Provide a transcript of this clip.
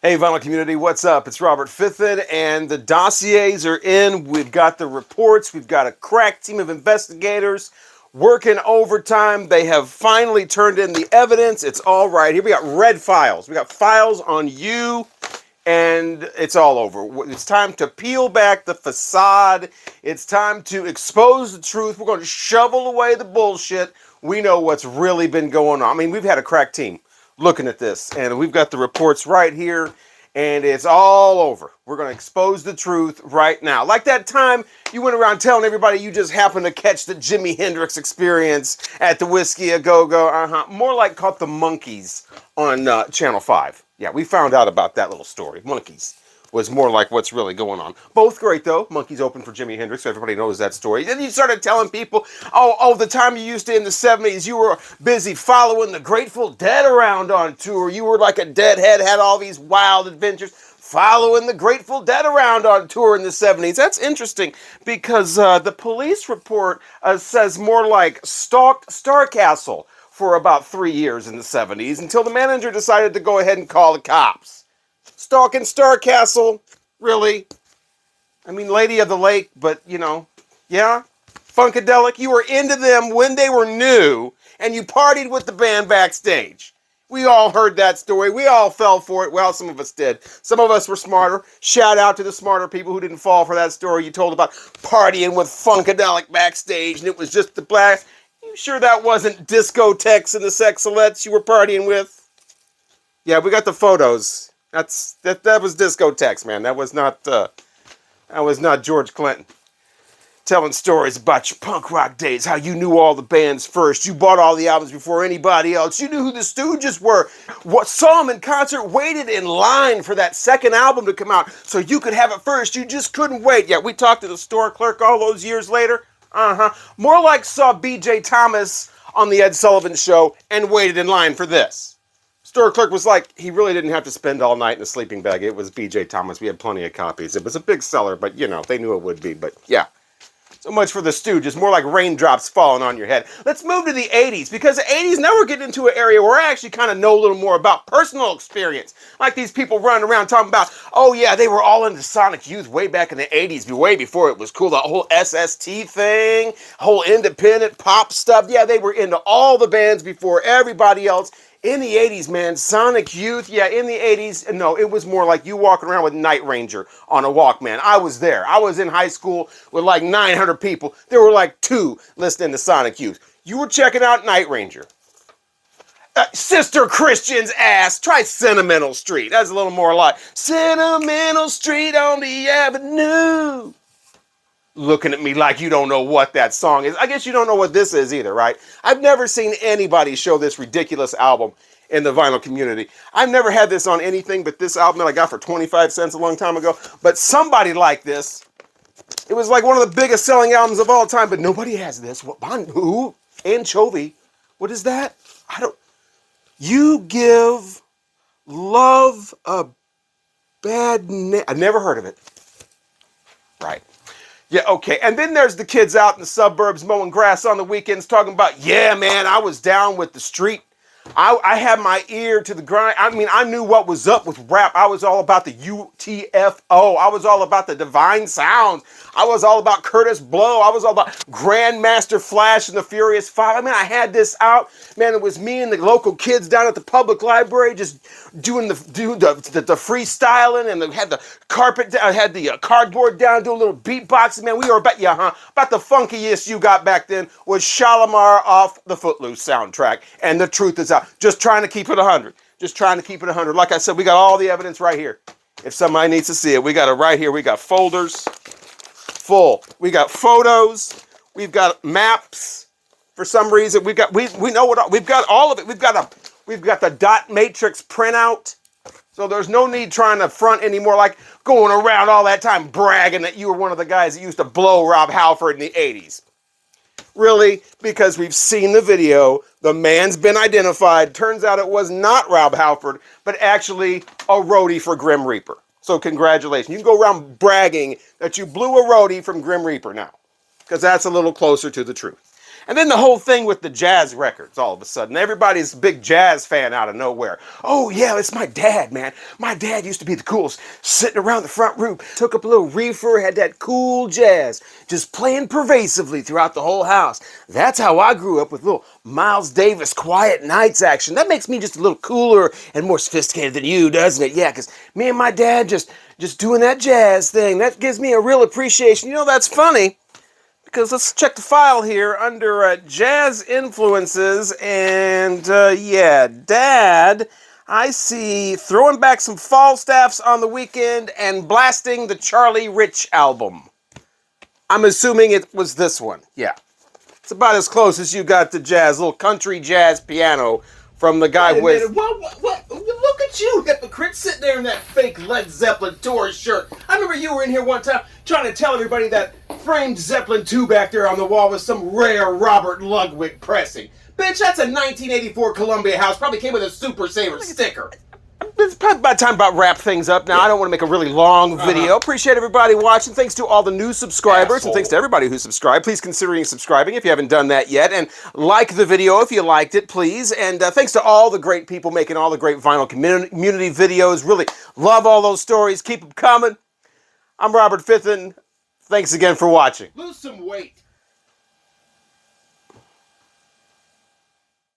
Hey, Vinyl community, what's up? It's Robert Fithen, and the dossiers are in. We've got the reports. We've got a crack team of investigators working overtime. They have finally turned in the evidence. It's all right. Here we got red files. We got files on you, and it's all over. It's time to peel back the facade. It's time to expose the truth. We're going to shovel away the bullshit. We know what's really been going on. I mean, we've had a crack team looking at this, and we've got the reports right here, and it's all over. We're going to expose the truth right now. Like that time you went around telling everybody you just happened to catch the Jimi Hendrix experience at the Whiskey A Go-Go. More like called the Monkeys on Channel 5. Yeah, we found out about that little story. Monkeys was more like what's really going on. Both great, though. Monkeys open for Jimi Hendrix, so everybody knows that story. Then you started telling people, oh, the time you used to in the 70s, you were busy following the Grateful Dead around on tour. You were like a deadhead, had all these wild adventures, following the Grateful Dead around on tour in the 70s. That's interesting, because the police report says more like stalked Starcastle for about 3 years in the 70s, until the manager decided to go ahead and call the cops. Stalking Starcastle, really? I mean, Lady of the Lake, but, you know, yeah? Funkadelic, you were into them when they were new, and you partied with the band backstage. We all heard that story. We all fell for it. Well, some of us did. Some of us were smarter. Shout out to the smarter people who didn't fall for that story you told about partying with Funkadelic backstage, and it was just the blast. You sure that wasn't discotheques and the sexalettes you were partying with? Yeah, we got the photos. That was discotheques, man. That was not George Clinton telling stories about your punk rock days, how you knew all the bands first. You bought all the albums before anybody else. You knew who the Stooges were. Saw them in concert, waited in line for that second album to come out so you could have it first. You just couldn't wait. Yeah, we talked to the store clerk all those years later. More like saw B.J. Thomas on the Ed Sullivan Show and waited in line for this. Store clerk was like, he really didn't have to spend all night in a sleeping bag. It was B.J. Thomas. We had plenty of copies. It was a big seller, but, you know, they knew it would be. But, yeah. So much for the Stooges. More like raindrops falling on your head. Let's move to the 80s, because the 80s, now we're getting into an area where I actually kind of know a little more about personal experience. Like these people running around talking about, oh, yeah, they were all into Sonic Youth way back in the 80s, way before it was cool. The whole SST thing, whole independent pop stuff. Yeah, they were into all the bands before everybody else. In the 80s, man, Sonic Youth, yeah, in the 80s, no, it was more like you walking around with Night Ranger on a Walkman. I was there. I was in high school with like 900 people. There were like 2 listening to Sonic Youth. You were checking out Night Ranger. Sister Christian's ass. Try Sentimental Street. That's a little more like Sentimental Street on the Avenue. Looking at me like you don't know what that song is. I guess you don't know what this is either, right? I've never seen anybody show this ridiculous album in the vinyl community. I've never had this on anything but this album that I got for 25 cents a long time ago. But somebody like this. It was like one of the biggest selling albums of all time, but nobody has this. What? Who? Anchovy. What is that? I don't. You give love a bad name. I've never heard of it. Right. Yeah, okay. And then there's the kids out in the suburbs mowing grass on the weekends talking about, yeah, man, I was down with the street. I had my ear to the grind. I mean, I knew what was up with rap. I was all about the UTFO. I was all about the Divine Sounds. I was all about Curtis Blow. I was all about Grandmaster Flash and the Furious Five. I mean, I had this out. Man, it was me and the local kids down at the public library just doing the freestyling, and had the carpet, I had the cardboard down, doing a little beatboxing. Man, we were about, about the funkiest you got back then was Shalimar off the Footloose soundtrack. And the truth is out. Just trying to keep it 100. Just trying to keep it 100. Like I said, we got all the evidence right here. If somebody needs to see it, we got it right here. We got folders full. We got photos. We've got maps. For some reason, we know what we've got. All of it. We've got the dot matrix printout. So there's no need trying to front anymore, like going around all that time bragging that you were one of the guys that used to blow Rob Halford in the 80s. Really, because we've seen the video, the man's been identified. Turns out it was not Rob Halford, but actually a roadie for Grim Reaper. So congratulations. You can go around bragging that you blew a roadie from Grim Reaper now, because that's a little closer to the truth. And then the whole thing with the jazz records, all of a sudden. Everybody's a big jazz fan out of nowhere. Oh, yeah, it's my dad, man. My dad used to be the coolest. Sitting around the front room, took up a little reefer, had that cool jazz, just playing pervasively throughout the whole house. That's how I grew up, with little Miles Davis Quiet Nights action. That makes me just a little cooler and more sophisticated than you, doesn't it? Yeah, because me and my dad just doing that jazz thing, that gives me a real appreciation. You know, that's funny. Because let's check the file here under jazz influences, and yeah, Dad, I see throwing back some Falstaffs on the weekend and blasting the Charlie Rich album. I'm assuming it was this one. Yeah, it's about as close as you got to jazz, little country jazz piano from the guy with. What? Look at you, hypocrite, sitting there in that fake Led Zeppelin tour shirt. I remember you were in here one time trying to tell everybody that framed Zeppelin 2 back there on the wall was some rare Robert Ludwig pressing. Bitch, that's a 1984 Columbia House. Probably came with a Super Saver sticker. It's probably about time to wrap things up now. I don't want to make a really long video. Appreciate everybody watching. Thanks to all the new subscribers, and thanks to everybody who subscribed. Please consider subscribing if you haven't done that yet, and like the video if you liked it, please. And thanks to all the great people making all the great vinyl community videos. Really love all those stories. Keep them coming. I'm Robert Fithen. Thanks again for watching. Lose some weight.